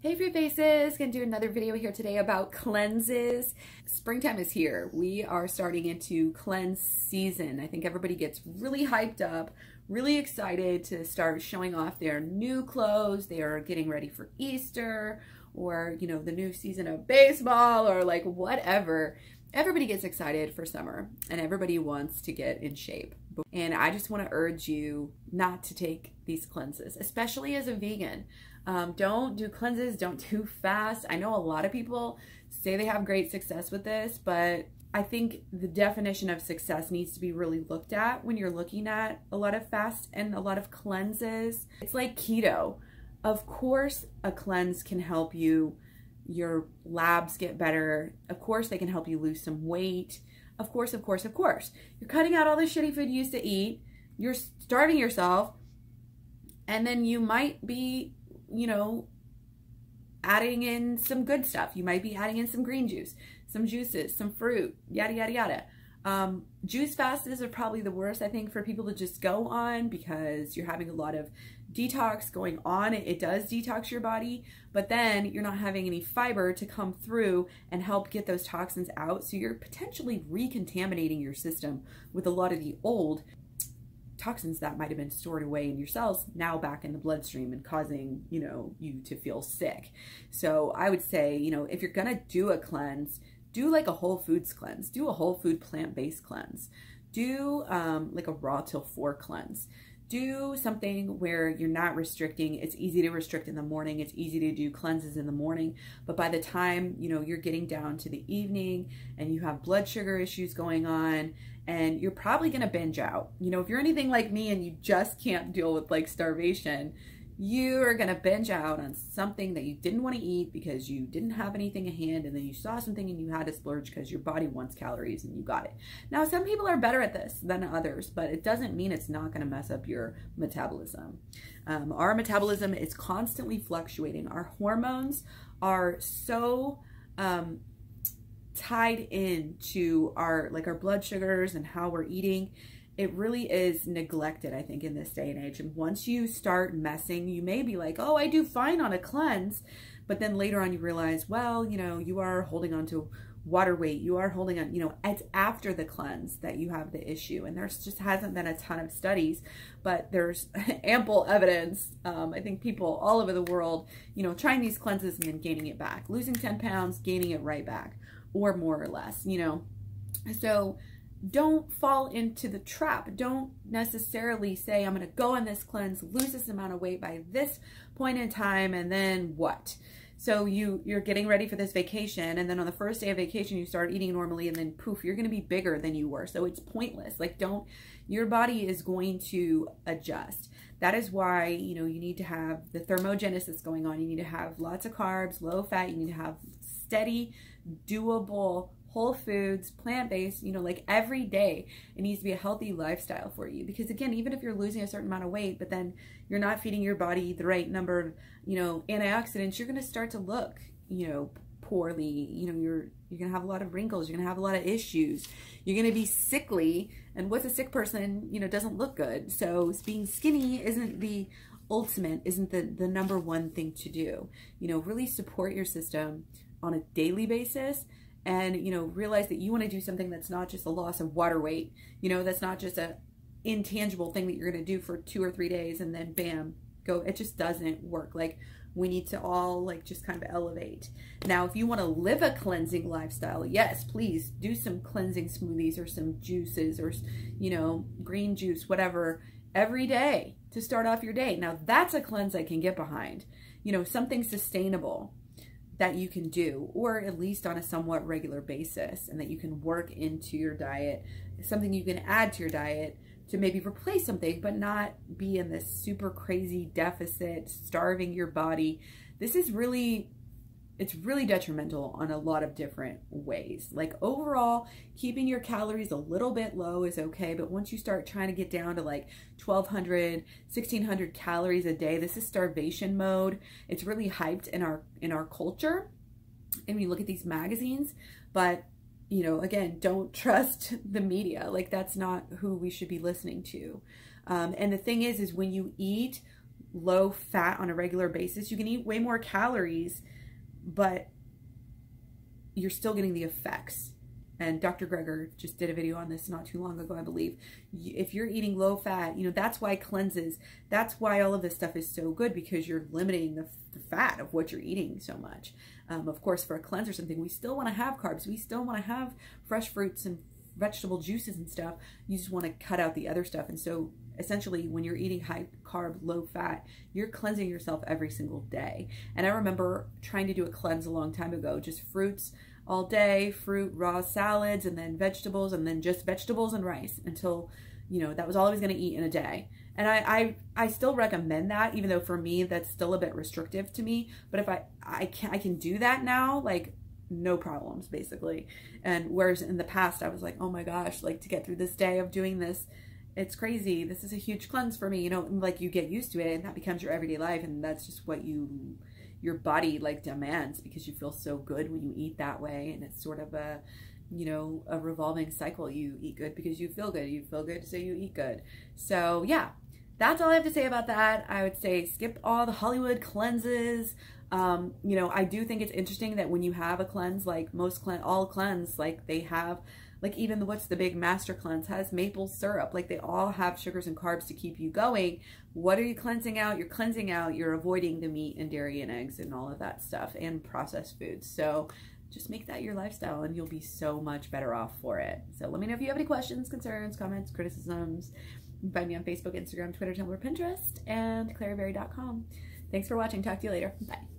Hey Free Faces, gonna do another video here today about cleanses. Springtime is here. We are starting into cleanse season. I think everybody gets really hyped up, really excited to start showing off their new clothes. They are getting ready for Easter or, you know, the new season of baseball or like whatever. Everybody gets excited for summer and everybody wants to get in shape. And I just want to urge you not to take these cleanses, especially as a vegan. Don't do cleanses, don't do fast. I know a lot of people say they have great success with this, but I think the definition of success needs to be really looked at when you're looking at a lot of fast and a lot of cleanses. It's like keto. Of course, a cleanse can help you, your labs get better. Of course, they can help you lose some weight. Of course. You're cutting out all the shitty food you used to eat. You're starving yourself. And then you might be, you know, adding in some good stuff. You might be adding in some green juice, some juices, some fruit, yada, yada, yada. Juice fasts are probably the worst, I think, for people to just go on because you're having a lot of detox going on. It does detox your body, but then you're not having any fiber to come through and help get those toxins out. So you're potentially recontaminating your system with a lot of the old toxins that might have been stored away in your cells now back in the bloodstream and causing, you know, you to feel sick. So I would say, you know, if you're gonna do a cleanse, do like a whole foods cleanse, do a whole food plant-based cleanse, do like a raw till 4 cleanse. Do something where you're not restricting. It's easy to restrict in the morning. It's easy to do cleanses in the morning. But by the time, you know, you're getting down to the evening and you have blood sugar issues going on and you're probably going to binge out. You know, if you're anything like me and you just can't deal with like starvation, you are going to binge out on something that you didn't want to eat because you didn't have anything in hand, and then you saw something and you had to splurge because your body wants calories and you got it. Now, some people are better at this than others, but it doesn't mean it's not going to mess up your metabolism. Our metabolism is constantly fluctuating. Our hormones are so tied into our blood sugars and how we're eating. It really is neglected, I think, in this day and age. And once you start messing, you may be like, oh, I do fine on a cleanse. But then later on you realize, well, you know, you are holding on to water weight. You are holding on, you know, it's after the cleanse that you have the issue. And there's just hasn't been a ton of studies, but there's ample evidence. I think people all over the world, you know, trying these cleanses and then gaining it back, losing 10 pounds, gaining it right back, or more or less, you know. So don't fall into the trap. Don't necessarily say, I'm going to go on this cleanse, lose this amount of weight by this point in time, and then what? So you're getting ready for this vacation, and then on the first day of vacation, you start eating normally, and then poof, you're going to be bigger than you were. So it's pointless. Like, your body is going to adjust. That is why, you know, you need to have the thermogenesis going on. You need to have lots of carbs, low fat. You need to have steady, doable, whole foods, plant-based, you know, like every day. It needs to be a healthy lifestyle for you. Because again, even if you're losing a certain amount of weight, but then you're not feeding your body the right number of, you know, antioxidants, you're going to start to look, you know, poorly. You know, you're going to have a lot of wrinkles. You're going to have a lot of issues. You're going to be sickly. And what's a sick person, you know, doesn't look good. So being skinny isn't the ultimate, isn't the number one thing to do. You know, really support your system on a daily basis. And, you know, realize that you want to do something that's not just a loss of water weight. You know, that's not just a intangible thing that you're going to do for 2 or 3 days and then bam, go. It just doesn't work. Like, we need to all like just kind of elevate. Now, if you want to live a cleansing lifestyle, yes, please do some cleansing smoothies or some juices or, you know, green juice, whatever, every day to start off your day. Now, that's a cleanse I can get behind. You know, something sustainable that you can do, or at least on a somewhat regular basis, and that you can work into your diet, something you can add to your diet to maybe replace something, but not be in this super crazy deficit, starving your body. This is really, it's really detrimental on a lot of different ways. Like overall, keeping your calories a little bit low is okay, but once you start trying to get down to like 1,200, 1,600 calories a day, this is starvation mode. It's really hyped in our culture, and we look at these magazines, but you know, again, don't trust the media. Like, that's not who we should be listening to. And the thing is when you eat low fat on a regular basis, you can eat way more calories, but you're still getting the effects. And Dr. Greger just did a video on this not too long ago, I believe. If you're eating low fat, you know, that's why cleanses, that's why all of this stuff is so good, because you're limiting the fat of what you're eating so much. Of course, for a cleanse or something, we still want to have carbs. We still want to have fresh fruits and vegetable juices and stuff. You just want to cut out the other stuff. And so essentially, when you're eating high carb, low fat, you're cleansing yourself every single day. And I remember trying to do a cleanse a long time ago, just fruits all day, fruit, raw salads, and then vegetables, and then just vegetables and rice until, you know, that was all I was going to eat in a day. And I still recommend that, even though for me, that's still a bit restrictive to me. But if I can do that now, like, no problems, basically. And whereas in the past, I was like, oh my gosh, like, to get through this day of doing this, it's crazy. This is a huge cleanse for me, you know, like, you get used to it and that becomes your everyday life. And that's just what your body like demands, because you feel so good when you eat that way. And it's sort of a, you know, a revolving cycle. You eat good because you feel good. You feel good, so you eat good. So yeah, that's all I have to say about that. I would say skip all the Hollywood cleanses. You know, I do think it's interesting that when you have a cleanse, like all cleanse, like they have, like even what's the big master cleanse has maple syrup. Like they all have sugars and carbs to keep you going. What are you cleansing out? You're cleansing out, you're avoiding the meat and dairy and eggs and all of that stuff and processed foods. So just make that your lifestyle and you'll be so much better off for it. So let me know if you have any questions, concerns, comments, criticisms. You can find me on Facebook, Instagram, Twitter, Tumblr, Pinterest, and Klaireeberry.com. Thanks for watching. Talk to you later. Bye.